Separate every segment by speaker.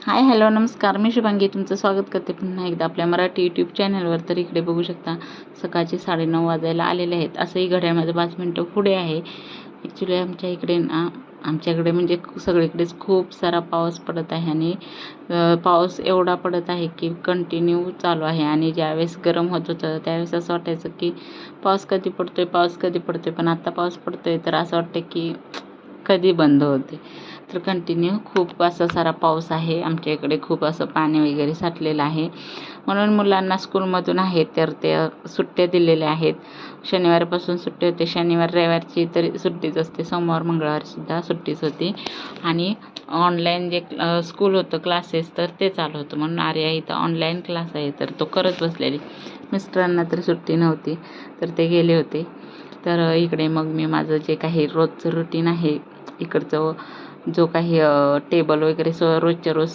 Speaker 1: Hi hello नमस्कार, मी शुभांगी तुमचं स्वागत करते पुन्हा एकदा आपल्या मराठी यूट्यूब चॅनलवर. तर इकडे बघू शकता सकाळचे 9:30 वाजायला आलेले आहेत. असंही घड्याळमध्ये 5 मिनटं पुढे आहे. ॲक्च्युली आमच्याकडे म्हणजे सगळीकडेच खूप सारा पाऊस पडत आहे आणि पाऊस एवढा पडत आहे की कंटिन्यू चालू आहे. आणि ज्यावेळेस गरम होत होतं त्यावेळेस असं वाटायचं की पाऊस कधी पडतोय, पण आता पाऊस पडतोय तर असं वाटतं की कधी बंद होते. तर कंटिन्यू खूप असा सारा पाऊस आहे आमच्या इकडे. खूप असं पाणी वगैरे साठलेलं आहे. म्हणून मुलांना स्कूलमधून आहे तर ते सुट्ट्या दिलेल्या आहेत. शनिवारपासून सुट्टी होते. शनिवार रविवारची तरी सुट्टीच असते. सोमवार मंगळवारसुद्धा सुट्टीच होती. आणि ऑनलाईन जे स्कूल होतं क्लासेस तर ते चालू होतं. म्हणून आर्या इथं ऑनलाईन क्लास आहे तर तो करत बसलेली. मिस्टरांना तरी सुट्टी नव्हती तर ते गेले होते. तर इकडे मग मी माझं जे काही रोजचं रुटीन आहे इकडचं, जो काही टेबल वगैरे रोजच्या रोज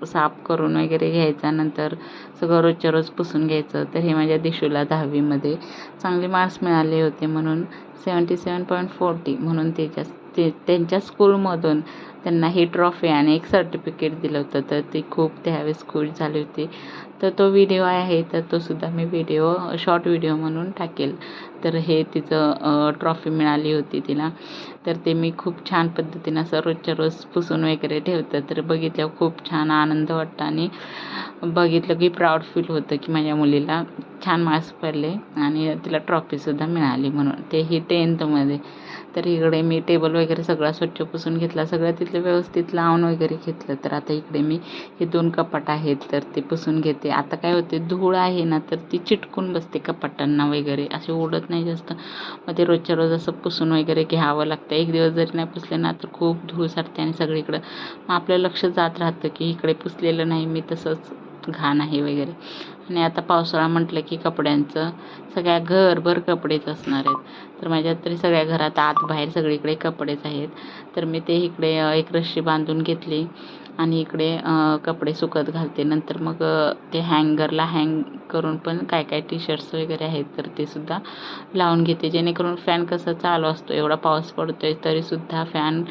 Speaker 1: साफ करून वगैरे घ्यायचा. नंतर सगळं रोजच्या रोज पुसून घ्यायचं. तर हे माझ्या दिशूला 10वीमध्ये चांगले मार्क्स मिळाले होते म्हणून 77.40 म्हणून त्यांच्या स्कूलमधून त्यांना ही ट्रॉफी आणि एक सर्टिफिकेट दिलं होतं. तर ती खूप त्यावेळेस खुश झाली होती. तर तो व्हिडिओ आहे तर तो सुद्धा मी शॉर्ट व्हिडिओ म्हणून टाकेल. तर हे तिचं ट्रॉफी मिळाली होती तिला. तर ते मी खूप छान पद्धतीनं असं रोजच्या रोज पुसून वगैरे ठेवतं. तर बघितल्यावर खूप छान आनंद वाटतो आणि बघितलं की प्राऊड फील होतं की माझ्या मुलीला छान मार्क्स पडले आणि तिला ट्रॉफीसुद्धा मिळाली म्हणून, तेही 10th मध्ये. तर इकडे मी टेबल वगैरे सगळा स्वच्छ पुसून घेतला. सगळं तिथलं व्यवस्थित लावून वगैरे घेतलं. तर आता इकडे मी हे 2 कपाट आहेत तर ते पुसून घेते. आता काय होते, धूळ आहे ना तर ती चिटकून बसते कपाटांना वगैरे, असे उडत नाही जास्त. मग ते रोजच्या रोज असं पुसून वगैरे घ्यावं लागतं. एक दिवस जरी नाही पुसले ना तर खूप धूळ साठते आणि सगळीकडं मग आपलं लक्ष जात राहतं की इकडे पुसलेलं नाही मी, तसंच घाण आहे वगैरे. आणि आता पावसाळा म्हटलं की कपड्यांचं सगळ्या घरभर कपडेच असणार आहेत. तर माझ्यात तरी सगळ्या घरात आत बाहेर सगळीकडे कपडेच आहेत. तर मी ते इकडे एक रश्शी बांधून घेतली आणि इकडे कपडे सुकत घालते. नंतर मग ते हँगरला हँग करून पण काय काय टी-शर्ट्स वगैरे आहेत तर ते सुद्धा लावून घेते. जेणेकरून फॅन कसं चालू असतो, एवढा पाऊस पडतोय तरीसुद्धा फॅन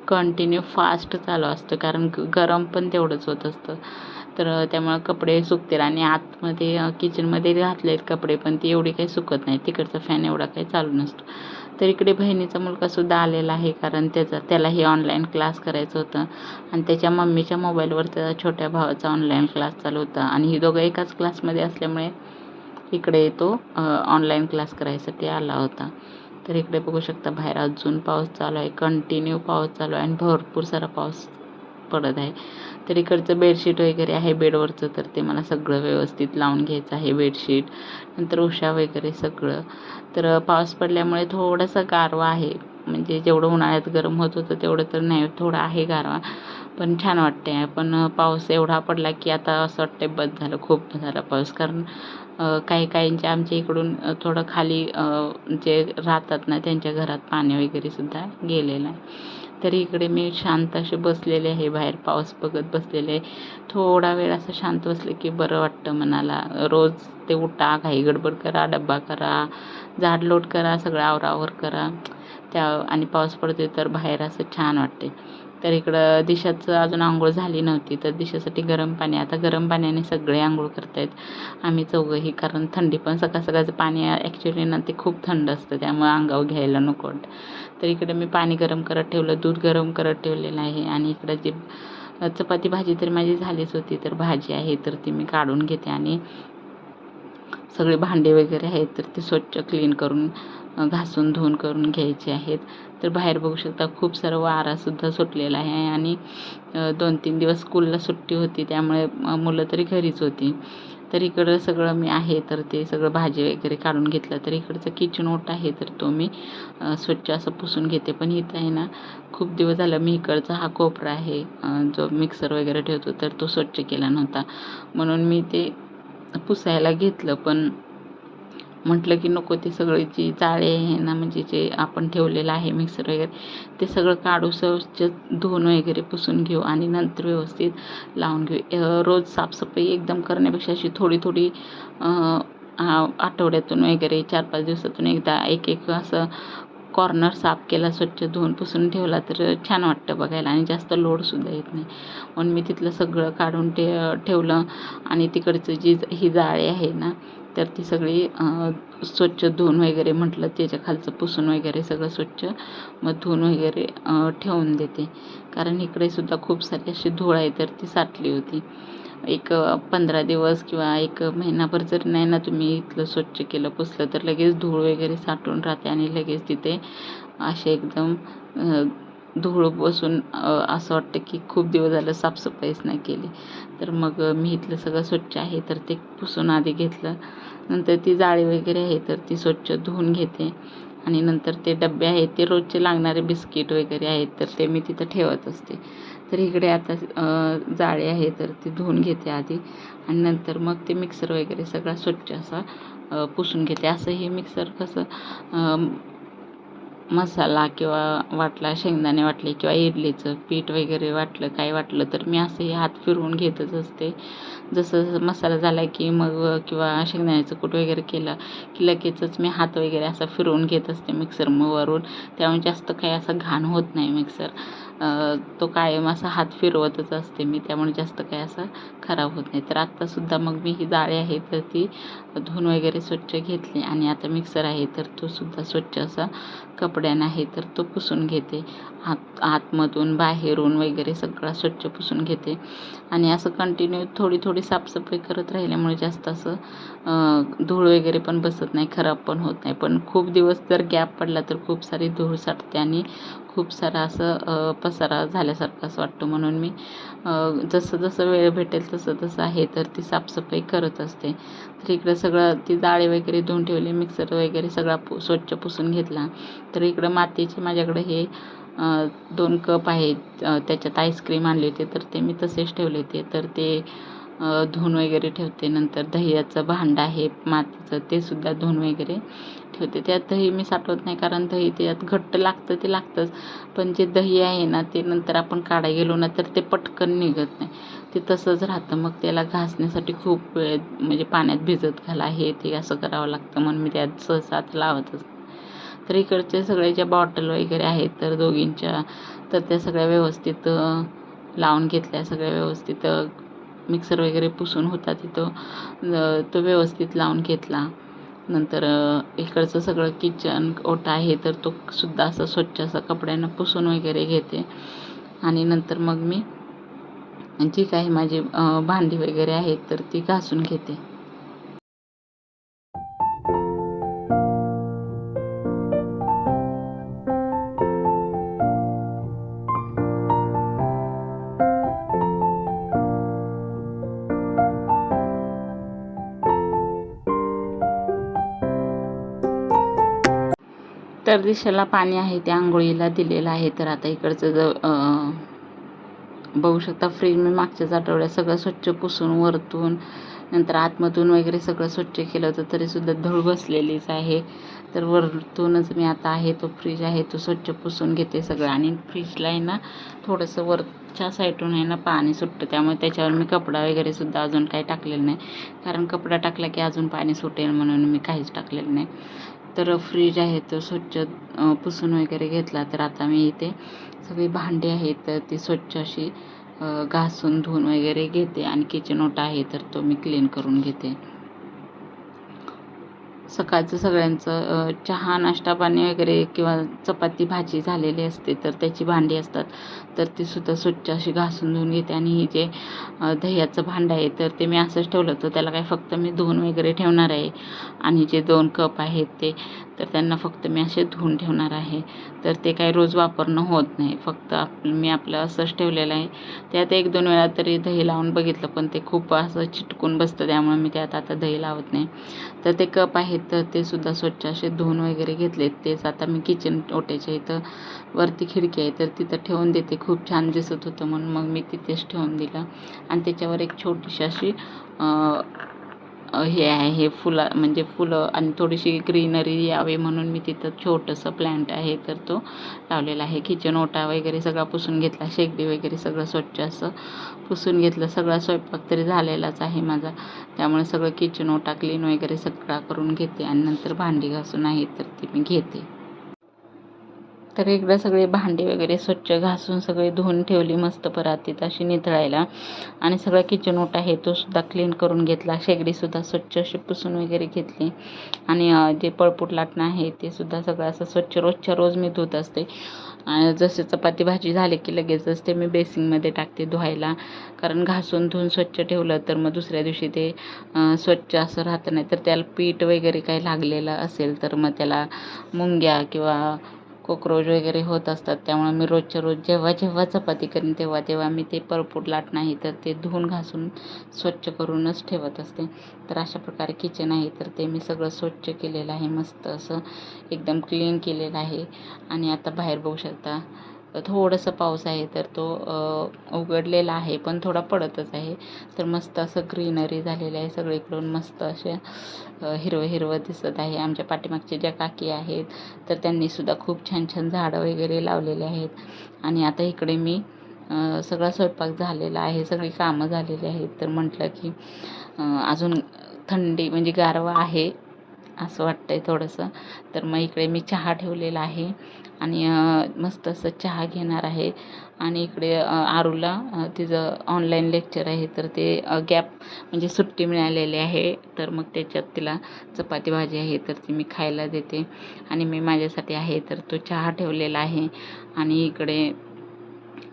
Speaker 1: कंटिन्यू फास्ट चालू असतं कारण गरम पण तेवढंच होत असतं. तर त्यामुळं कपडे सुकतील. आणि आतमध्ये किचनमध्ये घातलेत कपडे पण ती एवढी काही सुकत नाही. तिकडचा फॅन एवढा काही चालू नसतो. तर इकडे बहिणीचा मुलगासुद्धा आलेला आहे कारण त्यालाही ऑनलाईन क्लास करायचं होतं आणि त्याच्या मम्मीच्या मोबाईलवर त्याचा छोट्या भावाचा ऑनलाईन क्लास चालू होता. आणि ही दोघं एकाच क्लासमध्ये असल्यामुळे इकडे तो ऑनलाईन क्लास करायसाठी आला होता. तर इकडे बघू शकता बाहेर अजून पाऊस चालू आहे. कंटिन्यू पाऊस चालू आहे आणि भरपूर सारा पाऊस पडत आहे. तर इकडचं बेडशीट वगैरे आहे बेडवरचं तर ते मला सगळं व्यवस्थित लावून घ्यायचं आहे. बेडशीट नंतर उशा वगैरे सगळं. तर पाऊस पडल्यामुळे थोडासा गारवा आहे. म्हणजे जेवढं उन्हाळ्यात गरम होत होतं तेवढं तर नाही, थोडा आहे गारवा. पण छान वाटते. पण पाऊस एवढा पडला की आता असं वाटतंय बस झालं, खूप झाला पाऊस. कारण काही काहींच्या आमच्या इकडून थोडं खाली जे राहतात ना त्यांच्या घरात पाणी वगैरे सुद्धा गेलेलं आहे. तर इकडे मी शांत असे बसलेले आहे, बाहेर पाऊस बघत बसलेले आहे. थोडा वेळ असं शांत बसले की बरं वाटतं मनाला. रोज ते उठा, घाई गडबड करा, डब्बा करा, झाडलोट करा, सगळं आवरावर करा. आणि पाऊस पडते तर बाहेर असं छान वाटते. तर इकडं दिशाचं अजून अंघोळ झाली नव्हती तर दिशासाठी गरम पाणी, आता गरम पाण्याने सगळे अंघोळ करतायत. आम्ही चौघंही, कारण थंडी पण सकाळचं पाणी ॲक्च्युली ना ते खूप थंड असतं त्यामुळे अंगावर घ्यायला नको वाटतं. तर इकडे मी पाणी गरम करत ठेवलं, दूध गरम करत ठेवलेलं आहे. आणि इकडं जी चपाती भाजी तरी माझी झालीच होती तर भाजी आहे तर ती मी काढून घेते. आणि सगळे भांडे वगैरे आहेत तर ते स्वच्छ क्लीन करून घासून धुवून करून घ्यायचे आहेत. तर बाहेर बघू शकता खूप सारं वारासुद्धा सुटलेला आहे. आणि 2-3 दिवस स्कूलला सुट्टी होती त्यामुळे मुलं तरी घरीच होती. तर इकडं सगळं मी आहे तर ते सगळं भाजी वगैरे काढून घेतलं. तर इकडचं किचन ओटा आहे तर तो मी स्वच्छ असं पुसून घेते. पण इथं आहे ना खूप दिवस झालं मी इकडचा हा कोपरा आहे जो मिक्सर वगैरे ठेवतो तर तो स्वच्छ केला नव्हता. म्हणून मी ते पुसायला घेतलं. पण म्हटलं की नको, ते सगळे जी जाळे आहे ना म्हणजे जे आपण ठेवलेलं आहे मिक्सर वगैरे ते सगळं काढू, स्वच्छ धुवून वगैरे पुसून घेऊ आणि नंतर व्यवस्थित लावून घेऊ. रोज साफसफाई एकदम करण्यापेक्षा अशी थोडी थोडी आठवड्यातून वगैरे 4-5 दिवसातून एकदा एक असं कॉर्नर साफ केला, स्वच्छ धुवून पुसून ठेवला तर छान वाटतं बघायला आणि जास्त लोडसुद्धा येत नाही. म्हणून मी तिथलं सगळं काढून ठेवलं आणि तिकडचं ही जाळी आहे ना, तर ती सगळी स्वच्छ धुवून वगैरे म्हटलं त्याच्या खालचं पुसून वगैरे सगळं स्वच्छ मग धुवून वगैरे ठेवून देते. कारण इकडे सुद्धा खूप सारी अशी धूळ आहे तर ती साठली होती. एक 15 दिवस किंवा एक महिनाभर जर नाही ना तुम्ही इथलं स्वच्छ केलं, पुसलं तर लगेच धूळ वगैरे साठून राहते आणि लगेच तिथे असे एकदम धूळ बसून असं वाटतं की खूप दिवस झालं साफसफाईच नाही केली. तर मग मी इथलं सगळं स्वच्छ आहे तर ते पुसून आधी घेतलं. नंतर ती जाळी वगैरे आहे तर ती स्वच्छ धुवून घेते आणि नंतर ते डबे आहेत ते रोजचे लागणारे बिस्किट वगैरे आहेत तर ते मी तिथं ठेवत असते. तर इकडे आता जाळी आहे तर ती धुवून घेते आधी आणि नंतर मग ते मिक्सर वगैरे सगळा स्वच्छ असा पुसून घेते. असं हे मिक्सर कसं मसाला किंवा वाटला, शेंगदाणे वाटले किंवा इडलीचं पीठ वगैरे वाटलं, काय वाटलं तर मी असं हे हात फिरवून घेतच असते. जसं मसाला झाला की मग किंवा शेंगदाण्याचं कूट वगैरे केलं की लगेचच मी हात वगैरे असा फिरवून घेत असते मिक्सर वरून. त्यामुळे जास्त काही असं घाण होत नाही मिक्सर. तो कायम असा हात फिरवतच असते मी, त्यामुळे जास्त काही असं खराब होत नाही. तर आत्तासुद्धा मग मी ही जाळी आहे तर ती धुवून वगैरे स्वच्छ घेतली आणि आता मिक्सर आहे तर तो सुद्धा स्वच्छ असा कपड्यानं आहे तर तो पुसून घेते. आतमधून बाहेरून वगैरे सगळा स्वच्छ पुसून घेते आणि असं कंटिन्यू थोडी थोडी साफसफाई करत राहिल्यामुळे जास्त असं धूळ वगैरे पण बसत नाही, खराब पण होत नाही. पण खूप दिवस जर गॅप पडला तर खूप सारी धूळ साठते आणि खूप सारा असं पसारा झाल्यासारखं असं वाटतं. म्हणून मी जसं जसं वेळ भेटेल तसं तसं आहे तर ती साफसफाई करत असते. तर इकडं सगळं ती जाळी वगैरे धुवून ठेवली, मिक्सर वगैरे सगळा स्वच्छ पुसून घेतला. तर इकडं मातीचे माझ्याकडे हे 2 कप आहेत, त्याच्यात आईस्क्रीम आणली होती तर ते मी तसेच ठेवले होते. तर ते धुवून वगैरे ठेवते. नंतर दह्याचं भांडं आहे मातीचं ते सुद्धा धुवून वगैरे ठेवते. त्यात दही मी साठवत नाही कारण दही त्यात घट्ट लागतं ते लागतंच. पण जे दही आहे ना ते नंतर आपण काढायला गेलो ना तर ते पटकन निघत नाही. ते तसंच राहतं. मग त्याला घासण्यासाठी खूप वेळ म्हणजे पाण्यात भिजत घाला हे ते असं करावं लागतं. म्हणून मी त्यात सहसा लावतच. तर इकडचे सगळे ज्या बॉटल वगैरे आहेत तर दोघींच्या तर त्या सगळ्या व्यवस्थित लावून घेतल्या. सगळ्या व्यवस्थित मिक्सर वगैरे पुसून होता तिथं तो व्यवस्थित लावून घेतला. नंतर इकडचं सगळं किचन ओटा आहे तर तो सुद्धा असं स्वच्छ असं कपड्यानं पुसून वगैरे घेते आणि नंतर मग मी जी काही माझी भांडी वगैरे आहेत तर ती घासून घेते. तर दिशेला पाणी आहे ते आंघोळीला दिलेलं आहे. तर आता इकडचं बघू शकता फ्रीज मी मागच्याच आठवड्यात सगळं स्वच्छ पुसून वरतून नंतर आतमधून वगैरे सगळं स्वच्छ केलं होतं तरीसुद्धा धूळ बसलेलीच आहे. तर वरतूनच मी आता आहे तो फ्रीज आहे तो स्वच्छ पुसून घेते सगळं आणि फ्रीजला आहे ना थोडंसं वरच्या साईडून आहे ना पाणी सुटतं, त्यामुळे त्याच्यावर मी कपडा वगैरे सुद्धा अजून काही टाकलेलं नाही. कारण कपडा टाकला की अजून पाणी सुटेल म्हणून मी काहीच टाकलेलं नाही. तर फ्रीज आहे तो स्वच्छ पुसून वगैरे घेतला. तर आता मी इथे सगळी भांडी आहेत तर ती स्वच्छ अशी घासून धुवून वगैरे घेते आणि किचन ओटा आहे तर तो मी क्लीन करून घेते. सकाळचं सगळ्यांचं चहा नाश्ता पाणी वगैरे किंवा चपाती भाजी झालेली असते तर त्याची भांडी असतात तर ती सुद्धा स्वच्छ अशी घासून धुवून घेते. आणि ही जे दह्याचं भांडं आहे तर ते मी असंच ठेवलं तर त्याला काय फक्त मी धुवून वगैरे ठेवणार आहे आणि जे 2 कप आहेत ते तर त्यांना फक्त मी असे धुवून ठेवणार आहे. तर ते काही रोज वापरणं होत नाही, फक्त मी आपलं असंच ठेवलेलं आहे. त्यात 1-2 वेळा तरी दही लावून बघितलं पण ते खूप असं चिटकून बसतं त्यामुळे मी त्यात आता दही लावत नाही. तर ते कप आहेत तर ते सुद्धा स्वच्छ असे धुवून वगैरे घेतलेत. तेच आता मी किचन ओट्याच्या इथं वरती खिडकी आहे तर तिथं ठेवून देते. खूप छान दिसत होतं म्हणून मग मी तिथेच ठेवून दिलं आणि त्याच्यावर एक छोटीशी अशी हे आहे म्हणजे फुलं आणि थोडीशी ग्रीनरी यावी म्हणून मी तिथं छोटंसं प्लॅन्ट आहे तर तो लावलेला आहे. किचन ओटा वगैरे सगळा पुसून घेतला, शेगडी वगैरे सगळं स्वच्छ असं पुसून घेतलं. सगळा स्वयंपाक तरी झालेलाच आहे माझा, त्यामुळे सगळं किचन ओटा क्लीन वगैरे सगळा करून घेते आणि नंतर भांडी घासून आहे तर ती मी घेते. तर इकडं सगळे भांडी वगैरे स्वच्छ घासून सगळे धुवून ठेवली मस्त परातीत अशी निथळायला. आणि सगळा किचन ओटा आहे तो सुद्धा क्लीन करून घेतला. शेगडीसुद्धा स्वच्छ अशी पुसून वगैरे घेतली. आणि जे पळपूट लाटणं आहे ते सुद्धा सगळं असं स्वच्छ रोजच्या रोज मी धुत असते. आणि जसे चपाती भाजी झाले की लगेचच ते मी बेसिंगमध्ये टाकते धुवायला. कारण घासून धुवून स्वच्छ ठेवलं तर मग दुसऱ्या दिवशी ते स्वच्छ असं राहतं. नाही तर त्याला पीठ वगैरे काही लागलेलं असेल तर मग त्याला मुंग्या किंवा कॉक्रोच वगैरे होत असतात. त्यामुळे मी रोजच्या रोज जेव्हा जेव्हा चपाती करीन तेव्हा तेव्हा मी ते पळपूट लाट नाही तर ते धुवून घासून स्वच्छ करूनच ठेवत असते. तर अशा प्रकारे किचन आहे तर ते मी सगळं स्वच्छ केलेलं आहे. मस्त असं एकदम क्लीन केलेलं आहे. आणि आता बाहेर बघू शकता थोडंसं पाऊस आहे तर तो उघडलेला आहे पण थोडा पडतच आहे. तर मस्त असं ग्रीनरी झालेलं आहे सगळीकडून. मस्त असे हिरवं हिरवं दिसत आहे. आमच्या पाठीमागच्या ज्या काकी आहेत तर त्यांनीसुद्धा खूप छान छान झाडं वगैरे लावलेले आहेत. आणि आता इकडे मी सगळा स्वयंपाक झालेला आहे, सगळी कामं झालेली आहेत. तर म्हटलं की अजून थंडी म्हणजे गारवा आहे असं वाटतंय थोडंसं. तर मग इकडे मी चहा ठेवलेला आहे आणि मस्त असं चहा घेणार आहे. आणि इकडे आरूला तिचं ऑनलाईन लेक्चर आहे तर ते गॅप म्हणजे सुट्टी मिळालेली आहे. तर मग त्याच्यात तिला चपाती भाजी आहे तर ती मी खायला देते. आणि मी माझ्यासाठी आहे तर तो चहा ठेवलेला आहे. आणि इकडे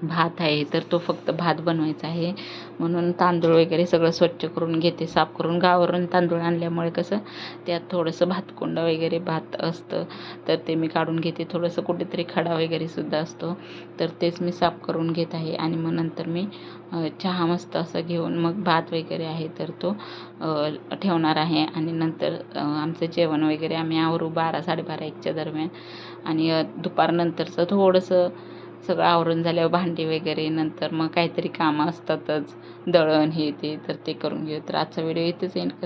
Speaker 1: भात आहे तर तो फक्त भात बनवायचा आहे. म्हणून तांदूळ वगैरे सगळं स्वच्छ करून घेते, साफ करून. गावावरून तांदूळ आणल्यामुळे कसं त्यात थोडंसं भातकुंड वगैरे भात असतं तर ते मी काढून घेते. थोडंसं कुठेतरी खडा वगैरे सुद्धा असतो तर तेच मी साफ करून घेत आहे. आणि मग नंतर मी चहा मस्त असं घेऊन मग भात वगैरे आहे तर तो ठेवणार आहे. आणि नंतर आमचं जेवण वगैरे आम्ही आवरू 12, 12:30, 1च्या दरम्यान. आणि दुपारनंतरचं थोडंसं सगळं आवरून झाल्यावर भांडी वगैरे नंतर मग काहीतरी कामं असतातच, दळण हे ते तर ते करून घेऊ. तर आजचा व्हिडिओ इथेच एंड करते.